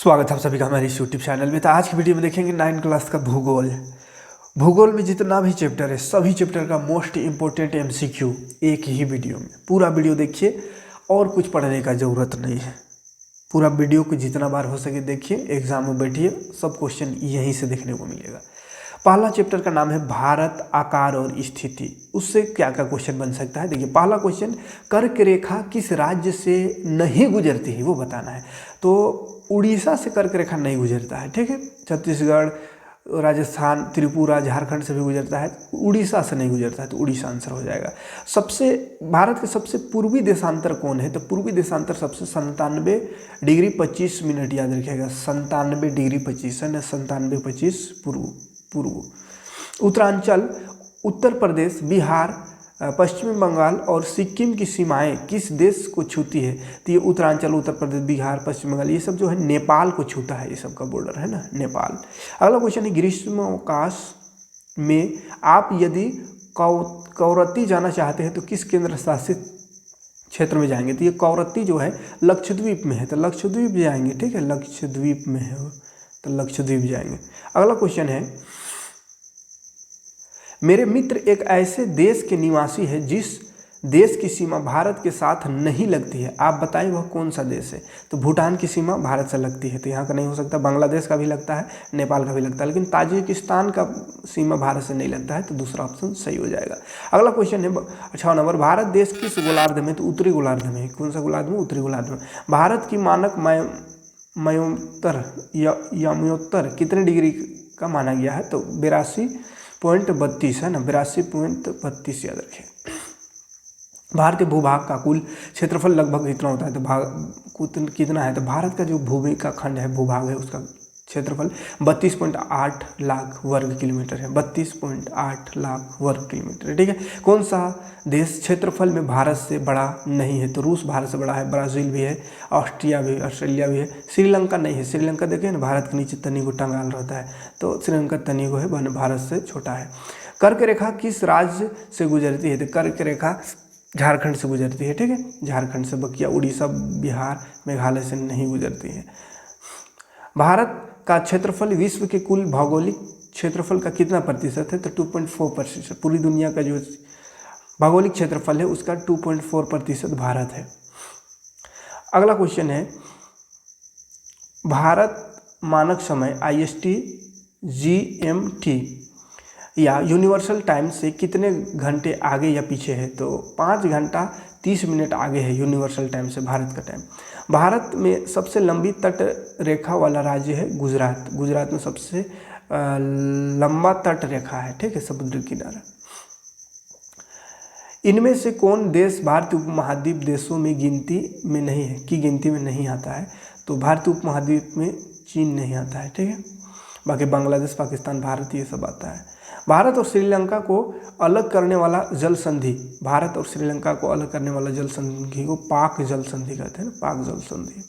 स्वागत है आप सभी का हमारे इस यूट्यूब चैनल में। तो आज की वीडियो में देखेंगे 9th क्लास का भूगोल। भूगोल में जितना भी चैप्टर है सभी चैप्टर का मोस्ट इम्पोर्टेंट एमसीक्यू एक ही वीडियो में। पूरा वीडियो देखिए और कुछ पढ़ने का ज़रूरत नहीं है। पूरा वीडियो को जितना बार हो सके देखिए, एग्जाम में बैठिए, सब क्वेश्चन यहीं से देखने को मिलेगा। पहला चैप्टर का नाम है भारत, आकार और स्थिति। उससे क्या क्या क्वेश्चन बन सकता है। देखिए पहला क्वेश्चन, कर्क रेखा किस राज्य से नहीं गुजरती है वो बताना है। तो उड़ीसा से कर्क रेखा नहीं गुजरता है, ठीक है। छत्तीसगढ़, राजस्थान, त्रिपुरा, झारखंड से भी गुजरता है, उड़ीसा से नहीं गुजरता है, तो उड़ीसा आंसर हो जाएगा। भारत के सबसे पूर्वी देशांतर कौन है। तो पूर्वी देशांतर सबसे 97 डिग्री 25 मिनट, याद रखिएगा 97 डिग्री 25 है ना, 97 25 पूर्व। उत्तरांचल, उत्तर प्रदेश, बिहार, पश्चिमी बंगाल और सिक्किम की सीमाएं किस देश को छूती है। तो ये उत्तरांचल, उत्तर प्रदेश, बिहार, पश्चिम बंगाल ये सब जो है नेपाल को छूता है, ये सब का बॉर्डर है ना नेपाल। अगला क्वेश्चन है, ग्रीष्मावकाश में आप यदि कवरत्ती जाना चाहते हैं तो किस केंद्र शासित क्षेत्र में जाएंगे। तो ये कवरत्ती जो है लक्षद्वीप में है, तो लक्षद्वीप जाएंगे, ठीक है, लक्षद्वीप में है तो लक्षद्वीप जाएंगे। अगला क्वेश्चन है, मेरे मित्र एक ऐसे देश के निवासी है जिस देश की सीमा भारत के साथ नहीं लगती है, आप बताइए वह कौन सा देश है। तो भूटान की सीमा भारत से लगती है, तो यहाँ का नहीं हो सकता। बांग्लादेश का भी लगता है, नेपाल का भी लगता है, लेकिन ताजिकिस्तान का सीमा भारत से नहीं लगता है, तो दूसरा ऑप्शन सही हो जाएगा। अगला क्वेश्चन है 6 नंबर, भारत देश किस गोलार्ध में। तो उत्तरी गोलार्ध में। कौन सा गोलार्ध में। उत्तरी गोलार्ध में। भारत की मानक मयोत्तर कितने डिग्री का माना गया है। तो 82.32 है ना, 82.32 याद रखें। भारतीय भूभाग का कुल क्षेत्रफल लगभग कितना होता है। तो भाग कितना है। तो भारत का जो भूमि का खंड है, भूभाग है, उसका क्षेत्रफल 32.8 लाख वर्ग किलोमीटर है। 32.8 लाख वर्ग किलोमीटर है, ठीक है। कौन सा देश क्षेत्रफल में भारत से बड़ा नहीं है। तो रूस भारत से बड़ा है, ब्राज़ील भी है, ऑस्ट्रिया भी, ऑस्ट्रेलिया भी है। श्रीलंका नहीं है। श्रीलंका देखिए ना, भारत के नीचे तनी को टंगाल रहता है, तो श्रीलंका तनी को है, भारत से छोटा है। कर्क रेखा किस राज्य से गुजरती है। तो कर्क रेखा झारखंड से गुजरती है, ठीक है, झारखंड से। बकिया उड़ीसा, बिहार, मेघालय से नहीं गुजरती है। भारत का क्षेत्रफल विश्व के कुल भौगोलिक क्षेत्रफल का कितना प्रतिशत है। तो 2.4%। पूरी दुनिया का जो भौगोलिक क्षेत्रफल है उसका 2.4% भारत है। अगला क्वेश्चन है, भारत मानक समय IST GMT या यूनिवर्सल टाइम से कितने घंटे आगे या पीछे है। तो 5 घंटा 30 मिनट आगे है यूनिवर्सल टाइम से भारत का टाइम। भारत में सबसे लंबी तट रेखा वाला राज्य है गुजरात। गुजरात में सबसे लंबा तट रेखा है, ठीक है, समुद्र किनारा। इनमें से कौन देश भारतीय उपमहाद्वीप देशों में गिनती में नहीं है, की गिनती में नहीं आता है। तो भारतीय उपमहाद्वीप में चीन नहीं आता है, ठीक है। बाकी बांग्लादेश, पाकिस्तान, भारत ये सब आता है। भारत और श्रीलंका को अलग करने वाला जल संधि, भारत और श्रीलंका को अलग करने वाला जल संधि को पाक जल संधि कहते हैं ना, पाक जल संधि।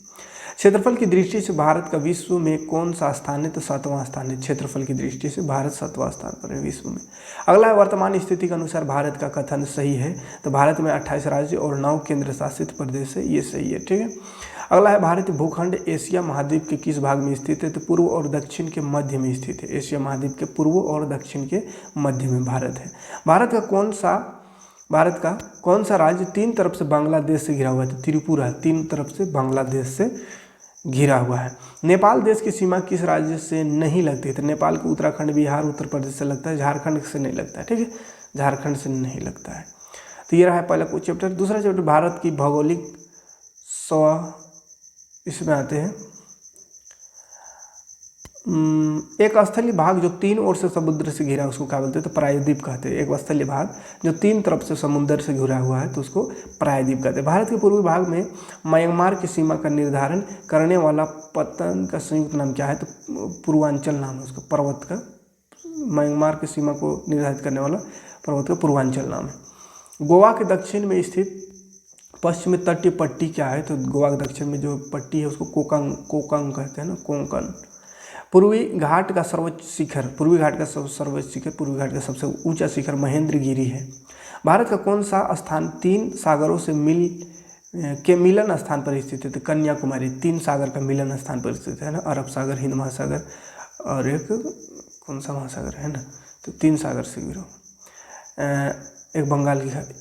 क्षेत्रफल की दृष्टि से भारत का विश्व में कौन सा स्थान है। तो 7वां स्थान है। क्षेत्रफल की दृष्टि से भारत 7वां स्थान पर है विश्व में। अगला है, वर्तमान स्थिति के अनुसार भारत का कथन सही है। तो भारत में 28 राज्य और 9 केंद्र शासित प्रदेश है, ये सही है, ठीक है। अगला है, भारतीय भूखंड एशिया महाद्वीप के किस भाग में स्थित है। तो पूर्व और दक्षिण के मध्य में स्थित है। एशिया महाद्वीप के पूर्व और दक्षिण के मध्य में भारत है। भारत का कौन सा राज्य 3 तरफ से बांग्लादेश से घिरा हुआ है। तो त्रिपुरा 3 तरफ से बांग्लादेश से घिरा हुआ है। नेपाल देश की सीमा किस राज्य से नहीं लगती है। तो नेपाल को उत्तराखंड, बिहार, उत्तर प्रदेश से लगता है, झारखंड से नहीं लगता है, ठीक है, झारखंड से नहीं लगता है। तो ये रहा है पहला चैप्टर। दूसरा चैप्टर भारत की भौगोलिक इसमें आते हैं एक स्थलीय भाग जो 3 ओर से समुद्र से घिरा, उसको क्या बोलते हैं। तो प्रायद्वीप कहते हैं। एक स्थलीय भाग जो 3 तरफ से समुद्र से घिरा हुआ है तो उसको प्रायद्वीप कहते हैं। भारत के पूर्वी भाग में म्यांमार की सीमा का निर्धारण करने वाला पतन का संयुक्त नाम क्या है। तो पूर्वांचल नाम है उसका, पर्वत का। म्यांमार की सीमा को निर्धारित करने वाला पर्वत का पूर्वांचल नाम है। गोवा के दक्षिण में स्थित पश्चिमी तटीय पट्टी क्या है। तो गोवा के दक्षिण में जो पट्टी है उसको कोकंग कहते हैं ना, कोंकण। पूर्वी घाट का सर्वोच्च शिखर, पूर्वी घाट का सबसे ऊंचा शिखर महेंद्रगिरी है। भारत का कौन सा स्थान 3 सागरों से के मिलन स्थान पर स्थित है। तो कन्याकुमारी 3 सागर का मिलन स्थान पर स्थित है ना, अरब सागर, हिंद महासागर और एक कौन सा महासागर है ना, तो 3 सागर से घिरा, एक बंगाल की खाड़ी।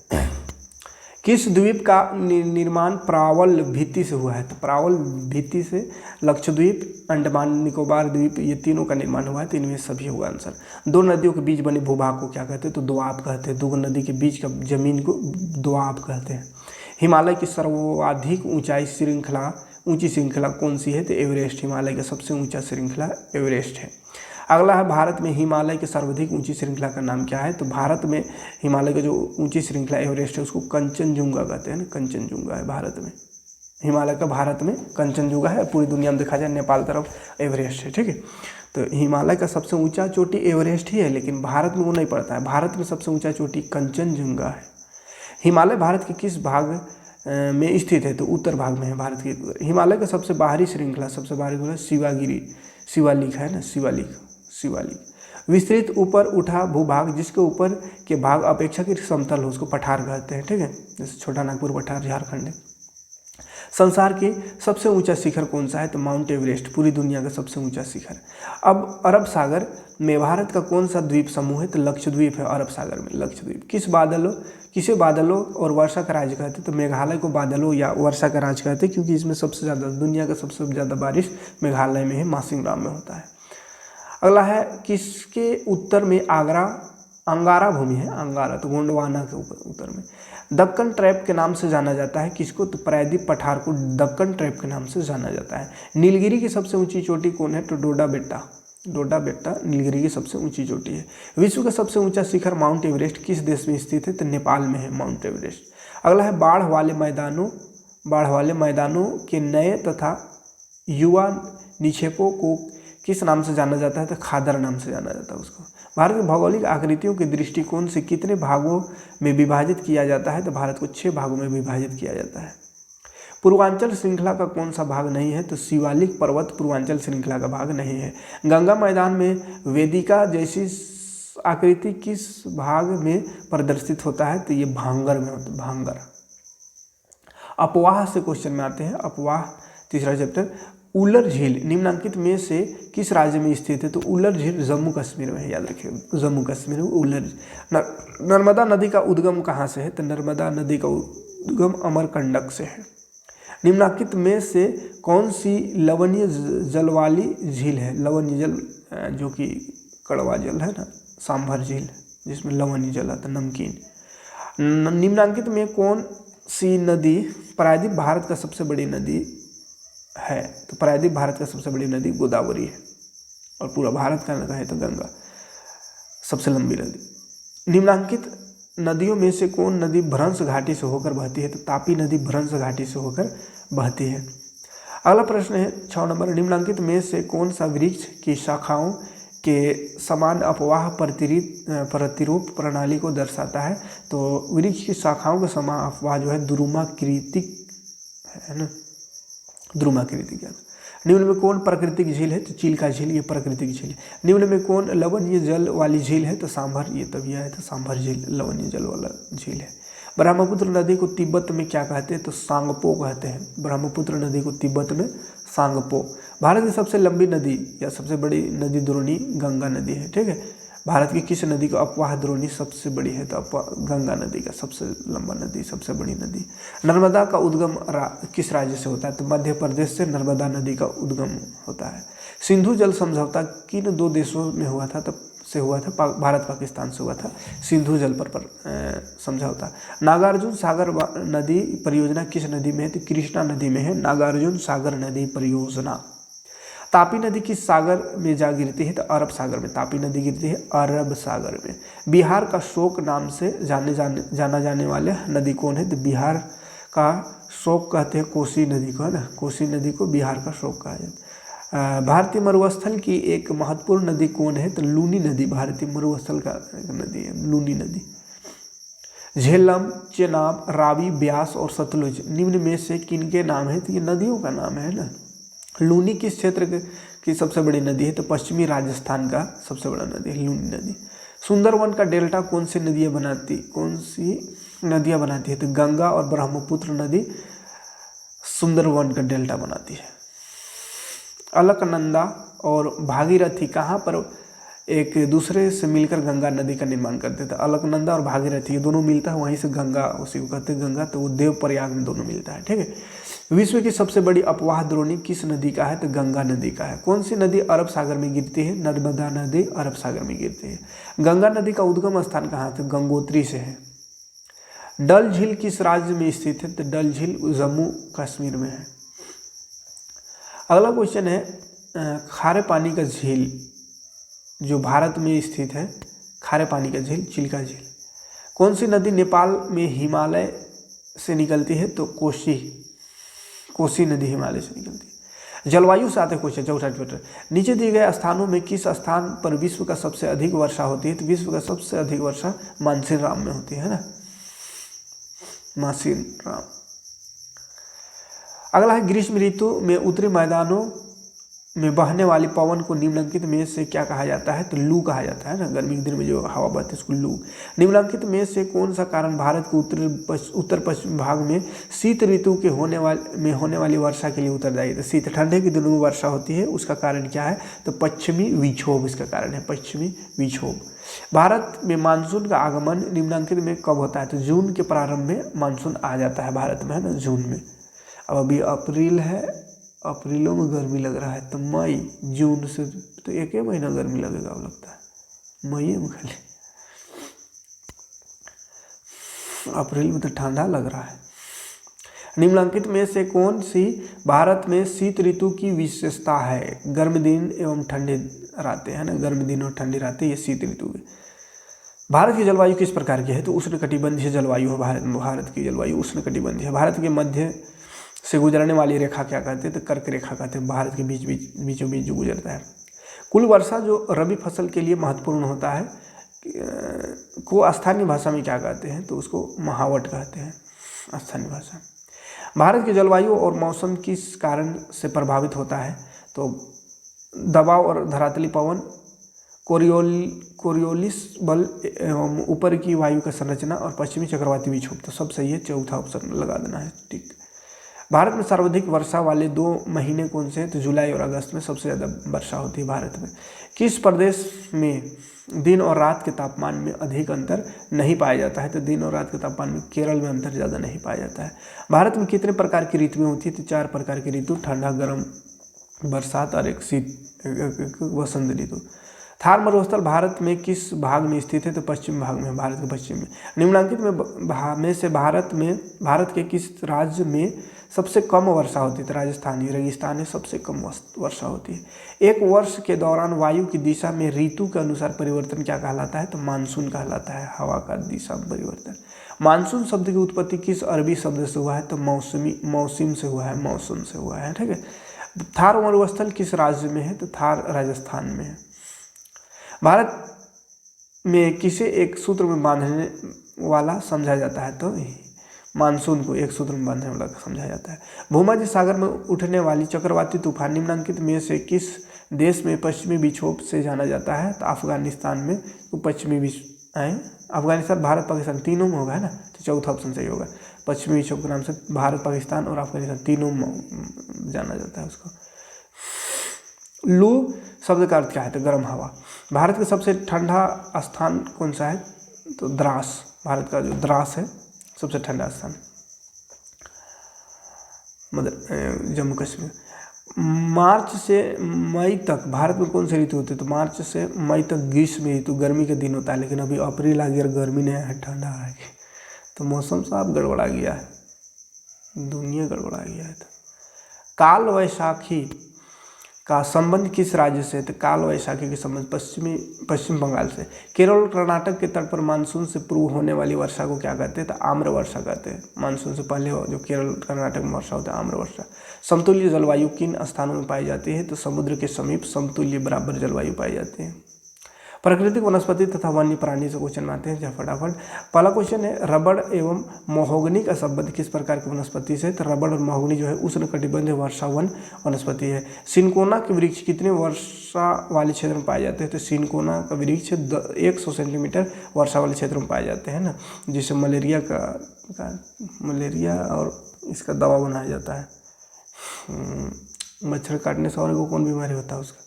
किस द्वीप का निर्माण प्रावल भित्ति से हुआ है? तो प्रावल भित्ति से लक्षद्वीप, अंडमान निकोबार द्वीप, ये तीनों का निर्माण हुआ है। तो इनमें सभी होगा आंसर। 2 नदियों के बीच बने भूभाग को क्या कहते हैं? तो दोआब कहते हैं। 2 नदी के बीच का जमीन को दोआब कहते हैं। हिमालय की सर्वाधिक ऊंची श्रृंखला कौन सी है? तो एवरेस्ट। हिमालय का सबसे ऊंचा श्रृंखला एवरेस्ट है। अगला है, भारत में हिमालय की सर्वाधिक ऊंची श्रृंखला का नाम क्या है? तो भारत में हिमालय का जो ऊंची श्रृंखला एवरेस्ट है उसको कंचनजुंगा कहते हैं ना, कंचनजुंगा है भारत में। हिमालय का भारत में कंचनजुंगा है, पूरी दुनिया में देखा जाए नेपाल तरफ एवरेस्ट है, ठीक है। तो हिमालय का सबसे ऊंचा चोटी एवरेस्ट ही है, लेकिन भारत में वो नहीं पड़ता है। भारत में सबसे ऊंचा चोटी कंचनजुंगा है। हिमालय भारत के किस भाग में स्थित है? तो उत्तर भाग में है भारत के। हिमालय का सबसे बाहरी श्रृंखला शिवालिक है ना, शिवालिक। विस्तृत ऊपर उठा भूभाग जिसके ऊपर के भाग अपेक्षाकृत समतल हो उसको पठार कहते हैं, ठीक है। जैसे छोटा नागपुर पठार झारखंड है। संसार के सबसे ऊंचा शिखर कौन सा है? तो माउंट एवरेस्ट, पूरी दुनिया का सबसे ऊंचा शिखर। अब अरब सागर में भारत का कौन सा द्वीप समूह है? तो लक्षद्वीप है अरब सागर में, लक्षद्वीप। किसे बादलों और वर्षा का राज्य कहते हैं? तो मेघालय को बादलों या वर्षा का राज्य कहते हैं, क्योंकि इसमें सबसे ज़्यादा, दुनिया का सबसे ज़्यादा बारिश मेघालय में है, मासिंगराम में होता है। अगला है, किसके उत्तर में अंगारा भूमि है? अंगारा, तो गोंडवाना के ऊपर उत्तर में। दक्कन ट्रैप के नाम से जाना जाता है किसको? तो प्रायद्वीप पठार को दक्कन ट्रैप के नाम से जाना जाता है। नीलगिरी की सबसे ऊंची चोटी कौन है? तो डोडा बेट्टा नीलगिरी की सबसे ऊंची चोटी है। विश्व का सबसे ऊंचा शिखर माउंट एवरेस्ट किस देश में स्थित है? तो नेपाल में है माउंट एवरेस्ट। अगला है, बाढ़ वाले मैदानों के नए तथा युवा निक्षेपों को किस नाम से जाना जाता है? तो खादर नाम से जाना जाता है उसको। भारत की भौगोलिक आकृतियों के दृष्टिकोण से कितने भागों में विभाजित किया जाता है? तो भारत को 6 भागों में विभाजित किया जाता है। पूर्वांचल श्रृंखला का कौन सा भाग नहीं है? तो शिवालिक पर्वत पूर्वांचल श्रृंखला का भाग नहीं है। गंगा मैदान में वेदिका जैसी आकृति किस भाग में प्रदर्शित होता है? तो ये भांगर में होता है, भांगर। अपवाह से क्वेश्चन में आते हैं। अपवाह, तीसरा चैप्टर। उलर झील निम्नलिखित में से किस राज्य में स्थित है? तो उलर झील जम्मू कश्मीर में है, याद रखिए, जम्मू कश्मीर में उलर। नर्मदा नदी का उद्गम कहाँ से है? तो नर्मदा नदी का उद्गम अमरकंटक से है। निम्नलिखित में से कौन सी लवणीय जल वाली झील है? लवणीय जल जो कि कड़वा जल है ना, सांभर झील जिसमें लवणीय जल आता है, नमकीन। निम्नलिखित में कौन सी नदी प्रायद्वीप भारत का सबसे बड़ी नदी है? तो प्रायद्वीप भारत का सबसे बड़ी नदी गोदावरी है, और पूरा भारत का है तो गंगा सबसे लंबी नदी। निम्नलिखित नदियों में से कौन नदी भ्रंश घाटी से होकर बहती है? तो तापी नदी भ्रंश घाटी से होकर बहती है। अगला प्रश्न है 6 नंबर। निम्नलिखित में से कौन सा वृक्ष की शाखाओं के समान अपवाह प्रतिरूप प्रणाली को दर्शाता है? तो वृक्ष की शाखाओं के समान अपवाह जो है द्रुमाकृतिक है ना, द्रुमाकृतिक। निम्न में कौन प्राकृतिक झील है? तो चिल्का झील, ये प्राकृतिक झील है। निम्न में कौन लवणीय जल वाली झील है? तो सांभर, ये तभी है तो सांभर झील लवणीय जल वाला झील है। ब्रह्मपुत्र नदी को तिब्बत में क्या कहते हैं? तो सांगपो कहते हैं। ब्रह्मपुत्र नदी को तिब्बत में सांगपो। भारत की सबसे लंबी नदी या सबसे बड़ी नदी द्रोणी गंगा नदी है, ठीक है। भारत की किस नदी को अपवाह द्रोणी सबसे बड़ी है? तो गंगा नदी का सबसे लंबा नदी, सबसे बड़ी नदी। नर्मदा का उद्गम किस राज्य से होता है? तो मध्य प्रदेश से नर्मदा नदी का उद्गम होता है। सिंधु जल समझौता किन 2 देशों में हुआ था? तब से हुआ था, भारत पाकिस्तान से हुआ था सिंधु जल पर समझौता। नागार्जुन सागर नदी परियोजना किस नदी में है? तो कृष्णा नदी में है नागार्जुन सागर नदी परियोजना। तापी नदी किस सागर में जा गिरती है? तो अरब सागर में तापी नदी गिरती है, अरब सागर में। बिहार का शोक नाम से जाना जाने वाले नदी कौन है? तो बिहार का शोक कहते हैं कोसी नदी को, है ना, कोसी नदी को बिहार का शोक कहा जाता है। भारतीय मरुस्थल की एक महत्वपूर्ण नदी कौन है? तो लूनी नदी भारतीय मरुस्थल का नदी है, लूनी नदी। झेलम, चेनाब, रावी, ब्यास और सतलुज निम्न में से किनके नाम है? तो ये नदियों का नाम है ना। लूनी किस क्षेत्र की सबसे बड़ी नदी है? तो पश्चिमी राजस्थान का सबसे बड़ा नदी है लूनी नदी। सुंदरवन का डेल्टा कौन सी नदियाँ बनाती है? तो गंगा और ब्रह्मपुत्र नदी सुंदरवन का डेल्टा बनाती है। अलकनंदा और भागीरथी कहाँ पर एक दूसरे से मिलकर गंगा नदी का निर्माण करते थे। अलकनंदा और भागीरथी ये दोनों मिलता है, वहीं से गंगा, उसी को कहते हैं गंगा, तो वो देवप्रयाग में दोनों मिलता है। ठीक है। विश्व की सबसे बड़ी अपवाह द्रोणी किस नदी का है? तो गंगा नदी का है। कौन सी नदी अरब सागर में गिरती है? नर्मदा नदी अरब सागर में गिरती है। गंगा नदी का उद्गम स्थान कहाँ से? गंगोत्री से है। डल झील किस राज्य में स्थित है? तो डल झील जम्मू कश्मीर में है। अगला क्वेश्चन है खारे पानी का झील जो भारत में स्थित है, खारे पानी का झील चिल्का झील। कौन सी नदी नेपाल में हिमालय से निकलती है? तो कोसी नदी हिमालय से निकलती है। जलवायु से आते क्वेश्चन चौथा चैप्टर। नीचे दिए गए स्थानों में किस स्थान पर विश्व का सबसे अधिक वर्षा होती है? तो विश्व का सबसे अधिक वर्षा मानसीनराम में होती है ना, मानसीनराम। अगला है ग्रीष्म ऋतु में उत्तरी मैदानों में बहने वाली पवन को निम्नलिखित में से क्या कहा जाता है? तो लू कहा जाता है ना, गर्मी के दिन में जो हवा बहती है उसको लू। निम्नलिखित में से कौन सा कारण भारत के उत्तर पश्चिम भाग में शीत ऋतु के होने वाली वर्षा के लिए उत्तरदायी है? तो शीत ठंडे के दिनों में वर्षा होती है, उसका कारण क्या है? तो पश्चिमी विक्षोभ इसका कारण है, पश्चिमी विक्षोभ। भारत में मानसून का आगमन निम्नलिखित में कब होता है? तो जून के प्रारंभ में मानसून आ जाता है भारत में, है ना, जून में। अब अभी अप्रैल है, अप्रैलों में गर्मी लग रहा है, तो मई जून से तो एक ही महीना गर्मी लगेगा, अब लगता है मई में खाली, अप्रैल में तो ठंडा लग रहा है। निम्नलिखित में से कौन सी भारत में शीत ऋतु की विशेषता है? गर्म दिन एवं ठंडे रातें, है ना, गर्म दिन और ठंडी रातें, ये शीत ऋतु है। भारत की जलवायु किस प्रकार की है? तो उष्णकटिबंधीय जलवायु है भारत की जलवायु उष्णकटिबंधीय है। भारत के मध्य से गुजरने वाली रेखा क्या कहते हैं? तो कर्क रेखा कहते हैं, भारत के बीचों बीच जो गुजरता है। कुल वर्षा जो रबी फसल के लिए महत्वपूर्ण होता है को स्थानीय भाषा में क्या कहते हैं? तो उसको महावट कहते हैं स्थानीय भाषा। भारत की जलवायु और मौसम किस कारण से प्रभावित होता है? तो दबाव और धरातली पवन, कोरियोलिस बल एवं ऊपर की वायु का संरचना और पश्चिमी चक्रवाती विक्षोभ। तो सब सही है, चौथा ऑप्शन लगा देना है। ठीक। भारत में सर्वाधिक वर्षा वाले 2 महीने कौन से हैं? तो जुलाई और अगस्त में सबसे ज़्यादा वर्षा होती है भारत में। किस प्रदेश में दिन और रात के तापमान में अधिक अंतर नहीं पाया जाता है? तो दिन और रात के तापमान में केरल में अंतर ज़्यादा नहीं पाया जाता है। भारत में कितने प्रकार की ऋतुएं होती है? तो 4 प्रकार की ऋतु, ठंडा, गर्म, बरसात और एक वसंत ऋतु। थार मरुस्थल भारत में किस भाग में स्थित है? तो पश्चिम भाग में, भारत के पश्चिम में। निम्नलिखित में से भारत के किस राज्य में सबसे कम वर्षा होती है? तो राजस्थान, रेगिस्तान में सबसे कम वर्षा होती है। एक वर्ष के दौरान वायु की दिशा में ऋतु के अनुसार परिवर्तन क्या कहलाता है? तो मानसून कहलाता है, हवा का दिशा परिवर्तन। मानसून शब्द की उत्पत्ति किस अरबी शब्द से हुआ है? तो मौसम से हुआ है, मौसम से हुआ है। ठीक है। थार मरुस्थल किस राज्य में है? तो थार राजस्थान में है। भारत में किसे एक सूत्र में बांधने वाला समझा जाता है? तो मानसून को एक सूत्र में बांधने वाला समझा जाता है। भूमध्य सागर में उठने वाली चक्रवाती तूफान निम्नलिखित में से किस देश में पश्चिमी विक्षोभ से जाना जाता है? तो अफगानिस्तान में वो पश्चिमी अफगानिस्तान, भारत, पाकिस्तान तीनों में होगा, है ना, तो चौथा ऑप्शन सही होगा। पश्चिमी विक्षोभ के नाम से भारत, पाकिस्तान और अफगानिस्तान तीनों में जाना जाता है उसको। लू शब्द का अर्थ क्या है? तो गर्म हवा। भारत का सबसे ठंडा स्थान कौन सा है? तो द्रास, भारत का जो द्रास है सबसे ठंडा स्थान, मतलब जम्मू कश्मीर। मार्च से मई तक भारत में कौन सी ऋतु होती है? तो मार्च से मई तक ग्रीष्म ऋतु, गर्मी का दिन होता है। लेकिन अभी अप्रैल आ गया, गर्मी नहीं है, ठंडा आ गया, तो मौसम साफ गड़बड़ा गया है, दुनिया गड़बड़ा गया है। तो काल वैशाखी का संबंध किस राज्य से? तो काल वैशाखी के संबंध पश्चिम बंगाल से। केरल और कर्नाटक के तट पर मानसून से पूर्व होने वाली वर्षा को क्या कहते हैं? तो आम्र वर्षा कहते हैं। मानसून से पहले जो केरल कर्नाटक में वर्षा होता है, आम्र वर्षा। समतुल्य जलवायु किन स्थानों में पाई जाती है? तो समुद्र के समीप समतुल्य बराबर जलवायु पाई जाती है। प्राकृतिक वनस्पति तथा वन्य प्राणी से क्वेश्चन आते हैं फटाफट। पहला क्वेश्चन है रबड़ एवं महोगनी का संबंध किस प्रकार की वनस्पति से? तो रबड़ और महोगनी जो है उष्णकटिबंधीय वर्षावन वनस्पति है। सिनकोना के वृक्ष कितने वर्षा वाले क्षेत्र में पाए जाते हैं? तो सिनकोना का वृक्ष 100 सेंटीमीटर वर्षा वाले क्षेत्र में पाए जाते हैं ना, जिससे मलेरिया और इसका दवा बनाया जाता है। मच्छर काटने से और को कौन बीमारी होता है उसका?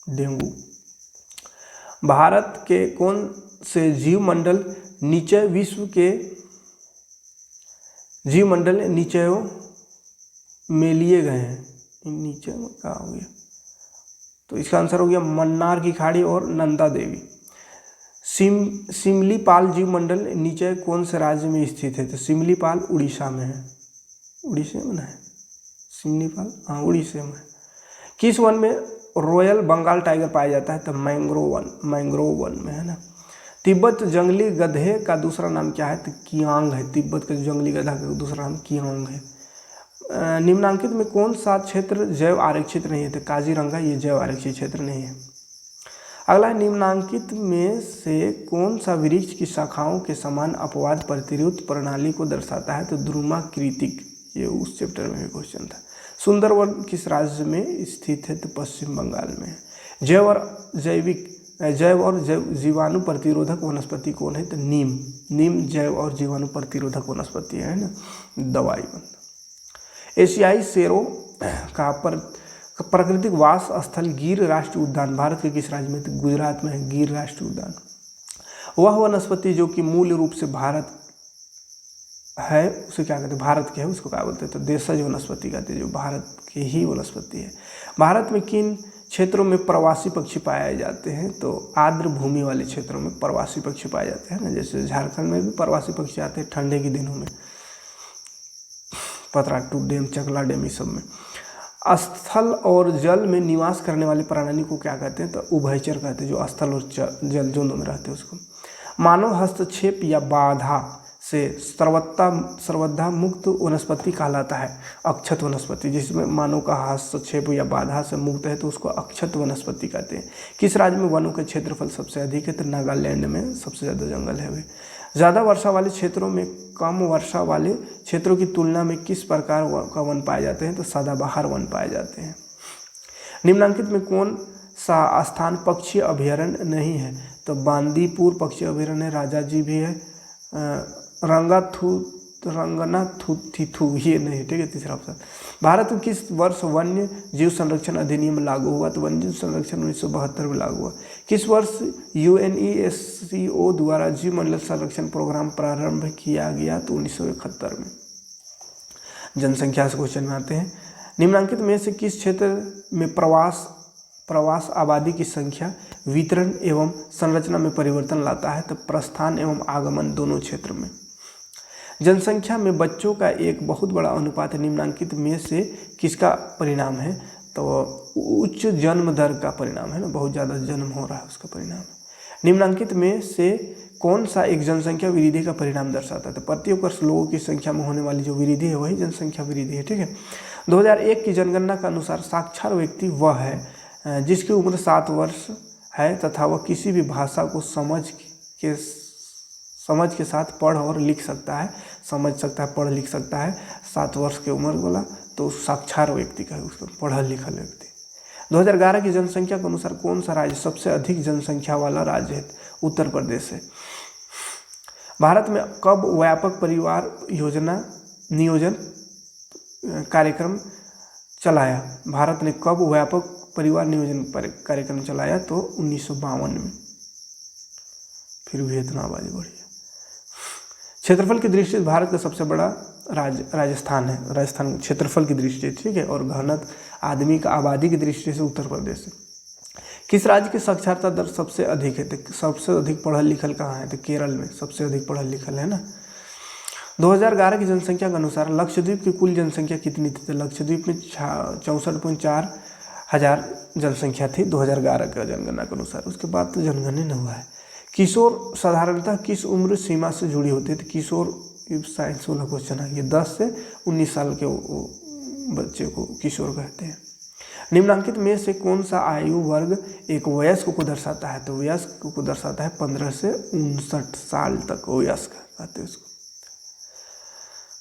डेंगू। भारत के कौन से जीवमंडल नीचे विश्व के जीवमंडल नीचयों में लिए गए हैं? नीचे में कहा हो गया, तो इसका आंसर हो गया मन्नार की खाड़ी और नंदा देवी। सिमलीपाल जीवमंडल नीचे कौन से राज्य में स्थित है? तो सिमलीपाल उड़ीसा में है। उड़ीसा में है सिमलीपाल, हाँ उड़ीसा में। किस वन में रॉयल बंगाल टाइगर पाया जाता है? तो मैंग्रोव वन में है ना। तिब्बत जंगली गधे का दूसरा नाम क्या है? तो कियांग है। तिब्बत का जंगली गधा का दूसरा नाम कियांग है। निम्नांकित में कौन सा क्षेत्र जैव आरक्षित नहीं है? तो काजीरंगा ये जैव आरक्षित क्षेत्र नहीं है। अगला निम्नांकित में से कौन सा वृक्ष की शाखाओं के समान अपवाद प्रतिरोध प्रणाली को दर्शाता है? तो द्रुमाकृतिक, ये उस चैप्टर में भी क्वेश्चन था। सुंदरवन किस राज्य में स्थित है? तो पश्चिम बंगाल में। जैव और जीवाणु प्रतिरोधक वनस्पति कौन है? तो नीम जैव और जीवाणु प्रतिरोधक वनस्पति है ना, दवाई बन। एशियाई शेरों का प्राकृतिक वास स्थल गिर राष्ट्रीय उद्यान भारत के किस राज्य में? तो गुजरात में है गिर राष्ट्रीय उद्यान। वह वनस्पति जो कि मूल रूप से भारत है उसे क्या कहते हैं? भारत के है उसको क्या बोलते हैं? तो देशज वनस्पति कहते हैं, जो भारत की ही वनस्पति है। भारत में किन क्षेत्रों में प्रवासी पक्षी पाए जाते हैं? तो आर्द्र भूमि वाले क्षेत्रों में प्रवासी पक्षी पाए जाते हैं ना, जैसे झारखंड में भी प्रवासी पक्षी आते हैं ठंडे के दिनों में, पतराटू डैम, चकला डैम, इस सब में। स्थल और जल में निवास करने वाले प्राणी को क्या कहते हैं? तो उभयचर कहते हैं, जो स्थल और जल दोनों में रहते हैं उसको। मानव हस्तक्षेप या बाधा से सर्वथा मुक्त वनस्पति कहलाता है अक्षत वनस्पति। जिसमें मानव का हस्तक्षेप या बाधा से मुक्त है तो उसको अक्षत वनस्पति कहते हैं। किस राज्य में वनों का क्षेत्रफल सबसे अधिक है? तो नागालैंड में सबसे ज़्यादा जंगल है वे। ज़्यादा वर्षा वाले क्षेत्रों में कम वर्षा वाले क्षेत्रों की तुलना में किस प्रकार का वन पाए जाते हैं? तो सदाबहार वन पाए जाते हैं। निम्नांकित में कौन सा स्थान पक्षी अभयारण्य नहीं है? तो बांदीपुर पक्षी अभयारण्य, राजा जी भी है, रंगनाथुथिथु ये नहीं, ठीक है। तीसरा ऑप्शन। भारत में किस वर्ष वन्य जीव संरक्षण अधिनियम लागू हुआ? तो वन्य जीव संरक्षण 1972 में लागू हुआ। किस वर्ष UNESCO द्वारा जीव मंडल संरक्षण प्रोग्राम प्रारंभ किया गया? तो 1971 में। जनसंख्या से क्वेश्चन में आते हैं। निम्नांकित में से किस क्षेत्र में प्रवास आबादी की संख्या, वितरण एवं संरचना में परिवर्तन लाता है? तो प्रस्थान एवं आगमन दोनों क्षेत्र में। जनसंख्या में बच्चों का एक बहुत बड़ा अनुपात निम्नांकित में से किसका परिणाम है? तो उच्च जन्म दर का परिणाम है ना, बहुत ज़्यादा जन्म हो रहा है उसका परिणाम है। निम्नांकित में से कौन सा एक जनसंख्या वृद्धि का परिणाम दर्शाता है? तो प्रत्येक वर्ष लोगों की संख्या में होने वाली जो वृद्धि है वही जनसंख्या वृद्धि है, ठीक है। 2001 की जनगणना के अनुसार साक्षर व्यक्ति वह है जिसकी उम्र 7 वर्ष है तथा वह किसी भी भाषा को समझ के साथ पढ़ और लिख सकता है, समझ सकता है, पढ़ लिख सकता है। 7 वर्ष की उम्र वाला तो साक्षर व्यक्ति का है, उसको पढ़ा लिखा व्यक्ति। 2011 की जनसंख्या के अनुसार कौन सा राज्य सबसे अधिक जनसंख्या वाला राज्य है? उत्तर प्रदेश है। भारत में कब व्यापक परिवार नियोजन कार्यक्रम चलाया? भारत ने कब व्यापक परिवार नियोजन कार्यक्रम चलाया? तो 1952 में। फिर भी इतना आबादी बढ़ी है। क्षेत्रफल की दृष्टि से भारत का सबसे बड़ा राज्य राजस्थान है। राजस्थान क्षेत्रफल की दृष्टि से, ठीक है, और घनत्व आदमी का आबादी की दृष्टि से उत्तर प्रदेश है। किस राज्य की साक्षरता दर सबसे अधिक है? तो सबसे अधिक पढ़ल लिखल कहाँ है? तो केरल में सबसे अधिक पढ़ल लिखल है ना। 2011 की जनसंख्या के अनुसार लक्षद्वीप की कुल जनसंख्या कितनी थी? तो लक्षद्वीप में 64.4 हजार जनसंख्या थी 2011 के जनगणना के अनुसार। उसके बाद तो जनगणना हुआ है। किशोर साधारणतः किस उम्र सीमा से जुड़ी होती है? तो किशोर साइंस वाला क्वेश्चन है ये। 10 से 19 साल के बच्चे को किशोर कहते हैं। निम्नांकित में से कौन सा आयु वर्ग एक वयस्क को दर्शाता है? तो वयस्क को दर्शाता है 15 से 59 साल तक वयस्क कहते हैं उसको।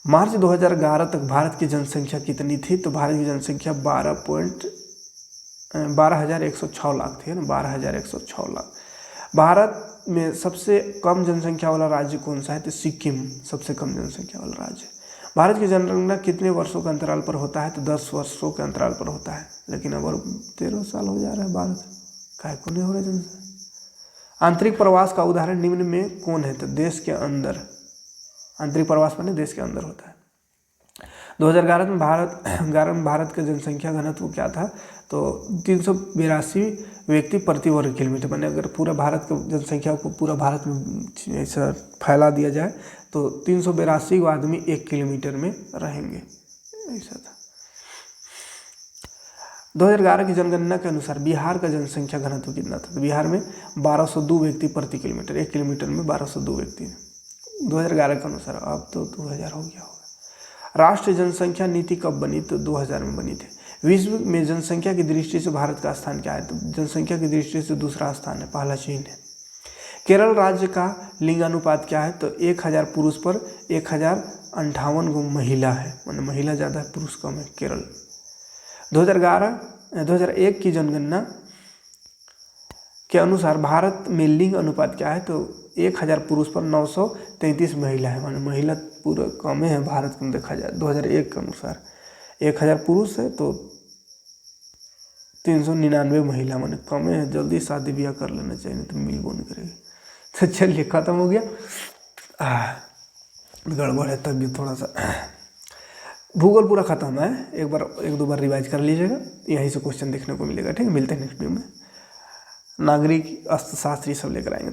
मार्च 2011 तक भारत की जनसंख्या कितनी थी? तो भारत की जनसंख्या 12,106 लाख थी ना, 12,106 लाख। भारत में सबसे कम जनसंख्या वाला राज्य कौन सा है? तो सिक्किम सबसे कम जनसंख्या वाला राज्य है। भारत की जनगणना कितने वर्षों के अंतराल पर होता है? तो 10 वर्षों के अंतराल पर होता है, लेकिन अब 13 साल हो जा रहा है भारत, काहे को नहीं हो रहा जनसंख्या। आंतरिक प्रवास का उदाहरण निम्न में कौन है? तो देश के अंदर, आंतरिक प्रवास माने देश के अंदर होता है। 2011 में भारत का जनसंख्या घनत्व क्या था? तो 382 व्यक्ति प्रति वर्ग किलोमीटर। मैंने अगर पूरा भारत की जनसंख्या को पूरा भारत में ऐसा फैला दिया जाए तो 382 आदमी 1 किलोमीटर में रहेंगे, ऐसा था। 2011 की जनगणना के अनुसार बिहार का जनसंख्या घनत्व कितना था? तो बिहार में 1202 व्यक्ति प्रति किलोमीटर, 1 किलोमीटर में 1202 व्यक्ति 2011 के अनुसार। अब तो 2000 हो गया होगा। राष्ट्रीय जनसंख्या नीति कब बनी? तो 2000 में बनी थी। विश्व में जनसंख्या की दृष्टि से भारत का स्थान क्या है? तो जनसंख्या की दृष्टि से दूसरा स्थान है, पहला चीन है। केरल राज्य का लिंगानुपात क्या है? तो 1000 पुरुष पर 1058 गो महिला है, माने महिला ज़्यादा है पुरुष कम है केरल। 2001 की जनगणना के अनुसार भारत में लिंग अनुपात क्या है? तो 1000 पुरुष पर 933 महिला है, माने महिला पूरा कम है भारत में देखा जाए। 2001 के अनुसार 1000 पुरुष है तो 399 महिला, माने कम है। जल्दी शादी ब्याह कर लेना चाहिए, नहीं तो मिलबो नहीं करेगी। तो चलिए ख़त्म हो गया। गड़बड़ है तबीयत थोड़ा सा। भूगोल पूरा ख़त्म है, एक दो बार रिवाइज कर लीजिएगा, यहीं से क्वेश्चन देखने को मिलेगा। ठीक है, मिलते हैं नेक्स्ट वीडियो में। नागरिक अर्थशास्त्र सब लेकर आएंगे।